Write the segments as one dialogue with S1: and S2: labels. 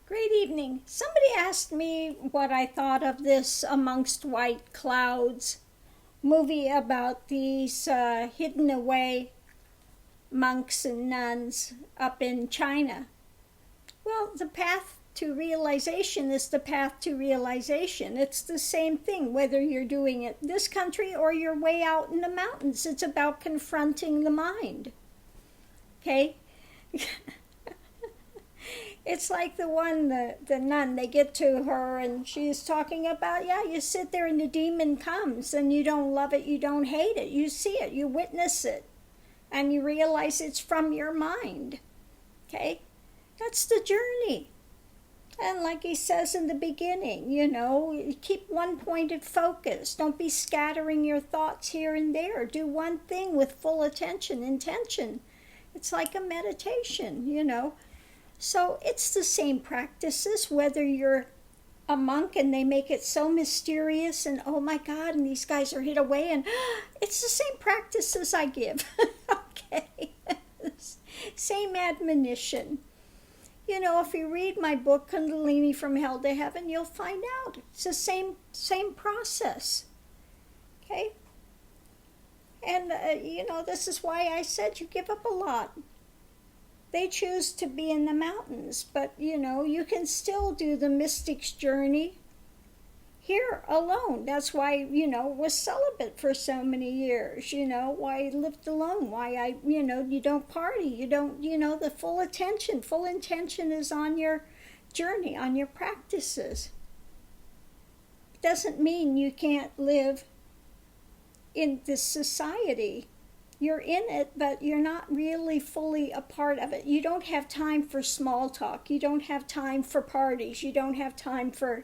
S1: Great evening. Somebody asked me what I thought of this Amongst White Clouds movie about these hidden away monks and nuns up in China. Well, the path to realization is the path to realization. It's the same thing whether you're doing it in this country or you're way out in the mountains. It's about confronting the mind. Okay? It's like the nun, they get to her and she's talking about, yeah, you sit there and the demon comes and you don't love it, you don't hate it, you see it, you witness it, and you realize it's from your mind. Okay? That's the journey. And like he says in the beginning, keep one pointed focus. Don't be scattering your thoughts here and there. Do one thing with full attention, intention. It's like a meditation. So it's the same practices, whether you're a monk and they make it so mysterious and oh my God, and these guys are hid away, and it's the same practices I give. Okay. Same admonition. If you read my book, Kundalini from Hell to Heaven, you'll find out. It's the same process. Okay? And, this is why I said you give up a lot. They choose to be in the mountains, but, you can still do the mystic's journey here alone. That's why, was celibate for so many years, why I lived alone, why you don't party, you don't, the full intention is on your journey, on your practices. It doesn't mean you can't live in this society. You're in it, but you're not really fully a part of it. You don't have time for small talk. You don't have time for parties. You don't have time for,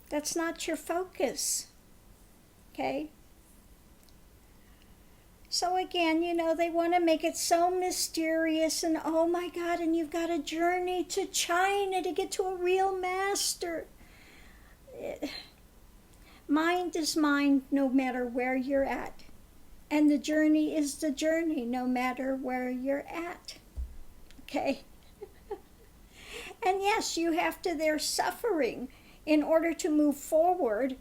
S1: that's not your focus. Okay? So again, they want to make it so mysterious and oh my God, and you've got a journey to China to get to a real master. Mind is mind no matter where you're at. And the journey is the journey no matter where you're at. Okay? And yes, you have to, there's suffering. In order to move forward,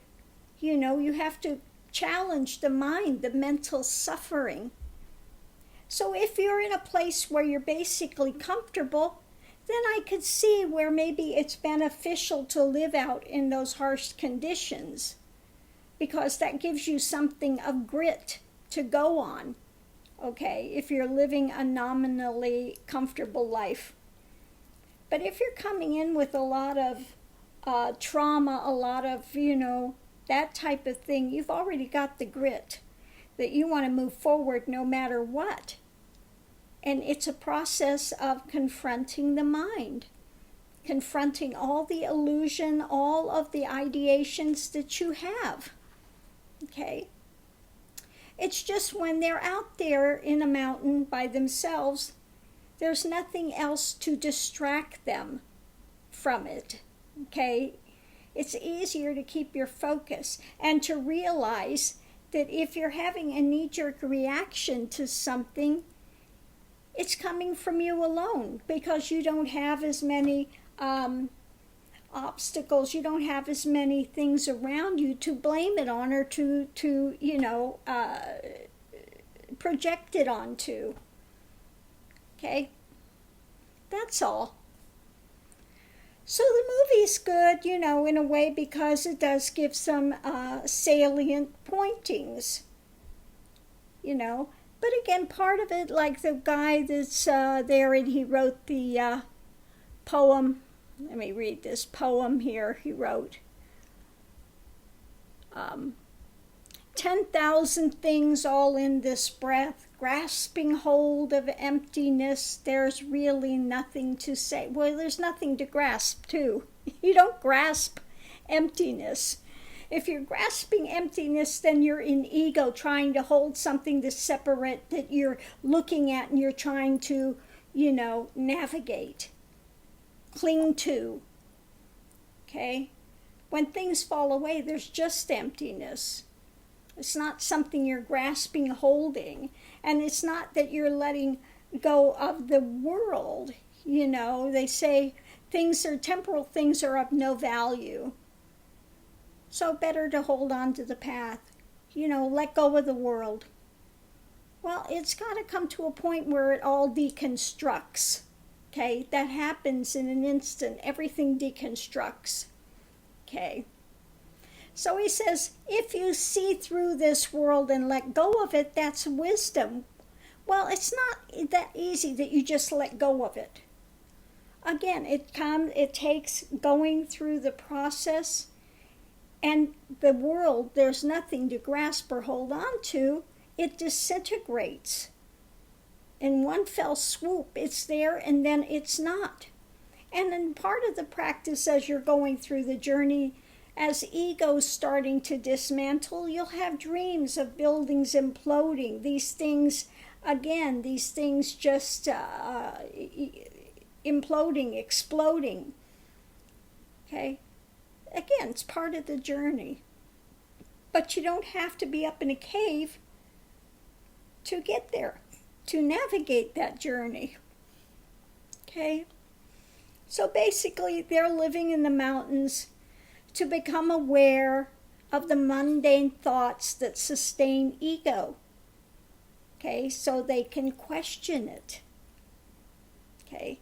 S1: you have to challenge the mind, the mental suffering. So if you're in a place where you're basically comfortable, then I could see where maybe it's beneficial to live out in those harsh conditions, because that gives you something of grit to go on, okay, if you're living a nominally comfortable life. But if you're coming in with a lot of trauma, a lot of, that type of thing, you've already got the grit that you want to move forward no matter what. And it's a process of confronting the mind, confronting all the illusion, all of the ideations that you have. Okay? It's just when they're out there in a mountain by themselves, there's nothing else to distract them from it. Okay? It's easier to keep your focus and to realize that if you're having a knee-jerk reaction to something, it's coming from you alone because you don't have as many obstacles, you don't have as many things around you to blame it on or to project it onto. Okay? That's all. So the movie's good, in a way, because it does give some salient pointings, But again, part of it, like the guy that's there and he wrote the poem. Let me read this poem here he wrote. 10,000 things all in this breath, grasping hold of emptiness, there's really nothing to say. Well, there's nothing to grasp, too. You don't grasp emptiness. If you're grasping emptiness, then you're in ego, trying to hold something that's separate, that you're looking at and you're trying to, navigate, cling to. Okay? When things fall away, there's just emptiness. It's not something you're grasping, holding. And it's not that you're letting go of the world. You know, they say temporal things are of no value. So better to hold on to the path. You know, let go of the world. Well, it's got to come to a point where it all deconstructs. Okay, that happens in an instant. Everything deconstructs. Okay. So he says, if you see through this world and let go of it, that's wisdom. Well, it's not that easy that you just let go of it. Again, it takes going through the process, and the world, there's nothing to grasp or hold on to. It disintegrates. In one fell swoop, it's there and then it's not. And then part of the practice as you're going through the journey, as ego's starting to dismantle, you'll have dreams of buildings imploding. These things just imploding, exploding. Okay? Again, it's part of the journey. But you don't have to be up in a cave to get there, to navigate that journey. Okay? So basically, they're living in the mountains to become aware of the mundane thoughts that sustain ego. Okay? So they can question it. Okay?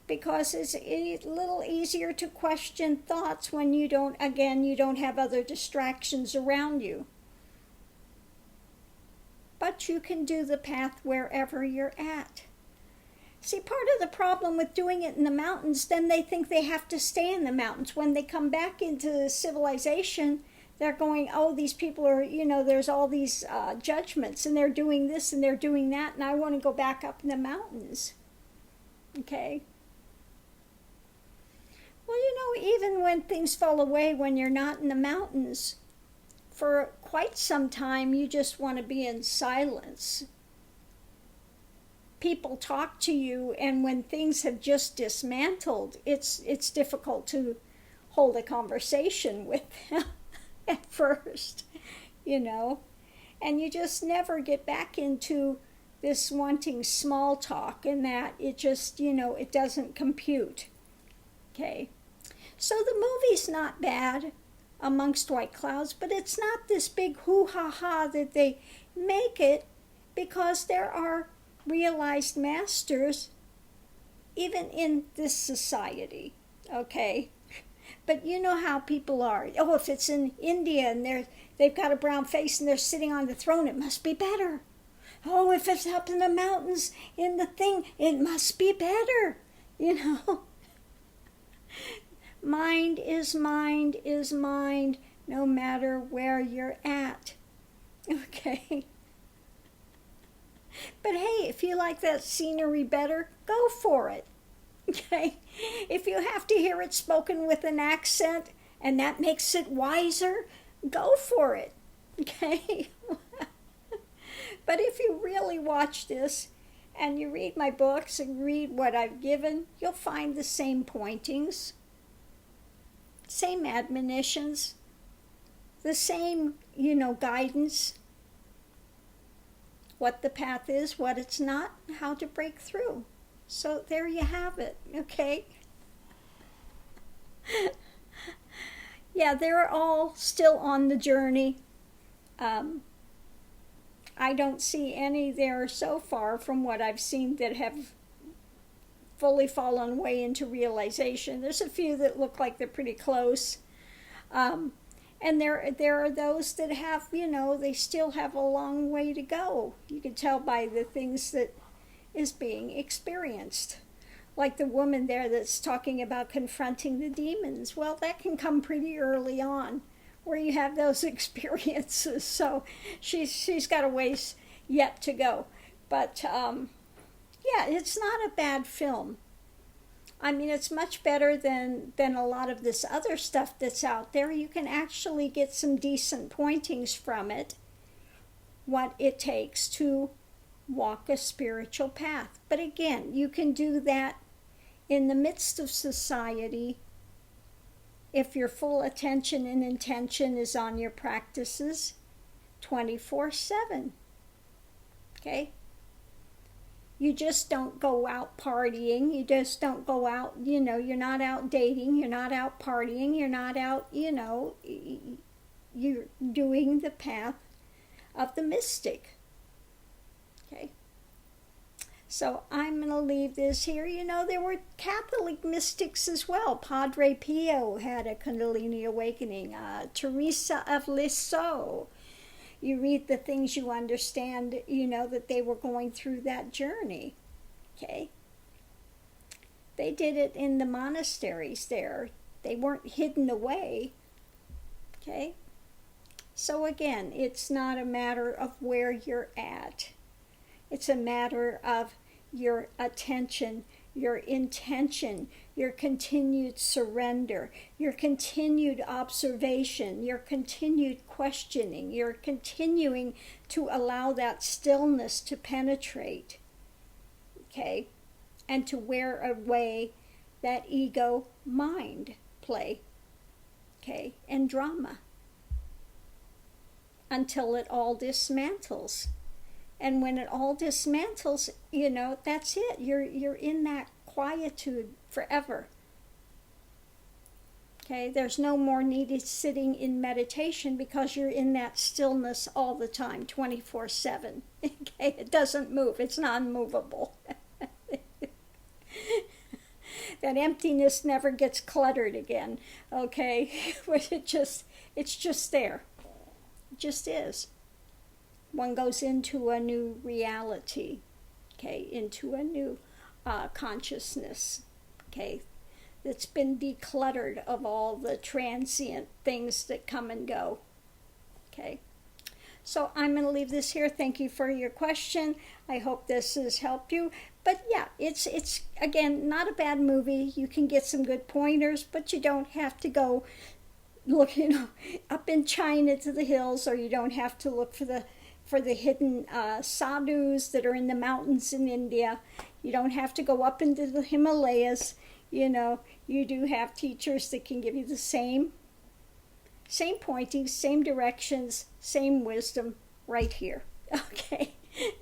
S1: Because it's a little easier to question thoughts when you don't have other distractions around you. But you can do the path wherever you're at. See, part of the problem with doing it in the mountains, then they think they have to stay in the mountains. When they come back into civilization, they're going, oh, these people are, there's all these judgments, and they're doing this and they're doing that, and I want to go back up in the mountains. Okay? Well, even when things fall away, when you're not in the mountains, for quite some time, you just want to be in silence. People talk to you, and when things have just dismantled, it's difficult to hold a conversation with them at first, and you just never get back into this wanting small talk, and that it just, it doesn't compute. Okay, so the movie's not bad, Amongst White Clouds, but it's not this big hoo-ha-ha that they make it, because there are realized masters even in this society, okay? But you know how people are. Oh, if it's in India and they've got a brown face and they're sitting on the throne, it must be better. Oh, if it's up in the mountains in the thing, it must be better, Mind is mind is mind, no matter where you're at. Okay? But hey, if you like that scenery better, go for it. Okay? If you have to hear it spoken with an accent and that makes it wiser, go for it. Okay? But if you really watch this and you read my books and read what I've given, you'll find the same pointings. Same admonitions, the same, guidance, what the path is, what it's not, how to break through. So there you have it, okay? Yeah, they're all still on the journey. I don't see any there so far from what I've seen that have fully fallen away into realization. There's a few that look like they're pretty close. And there are those that have, they still have a long way to go. You can tell by the things that is being experienced. Like the woman there that's talking about confronting the demons. Well, that can come pretty early on where you have those experiences. So she's got a ways yet to go. But yeah, it's not a bad film. I mean, it's much better than a lot of this other stuff that's out there. You can actually get some decent pointings from it, what it takes to walk a spiritual path. But again, you can do that in the midst of society if your full attention and intention is on your practices 24/7. Okay? You just don't go out partying. You just don't go out, you're not out dating. You're not out partying. You're not out, you're doing the path of the mystic. Okay. So I'm going to leave this here. There were Catholic mystics as well. Padre Pio had a Kundalini awakening. Teresa of Lisieux. You read the things, you understand, that they were going through that journey. Okay? They did it in the monasteries there. They weren't hidden away. Okay? So again, it's not a matter of where you're at. It's a matter of your attention, your intention, your continued surrender, your continued observation, your continued questioning, your continuing to allow that stillness to penetrate, okay, and to wear away that ego mind play, okay, and drama until it all dismantles. And when it all dismantles, that's it. You're in that quietude forever. Okay, there's no more needed sitting in meditation because you're in that stillness all the time, 24/7. Okay, it doesn't move. It's non-movable. That emptiness never gets cluttered again. Okay, it's just there. It just is. One goes into a new reality, okay, into a new consciousness, okay, that's been decluttered of all the transient things that come and go, okay. So I'm going to leave this here. Thank you for your question. I hope this has helped you. But yeah, it's again, not a bad movie. You can get some good pointers, but you don't have to go look, up in China to the hills, or you don't have to look for the hidden sadhus that are in the mountains in India. You don't have to go up into the Himalayas. You do have teachers that can give you the same pointings, same directions, same wisdom right here. Okay,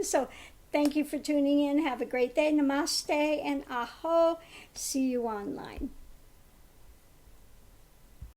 S1: so thank you for tuning in. Have a great day. Namaste and aho. See you online.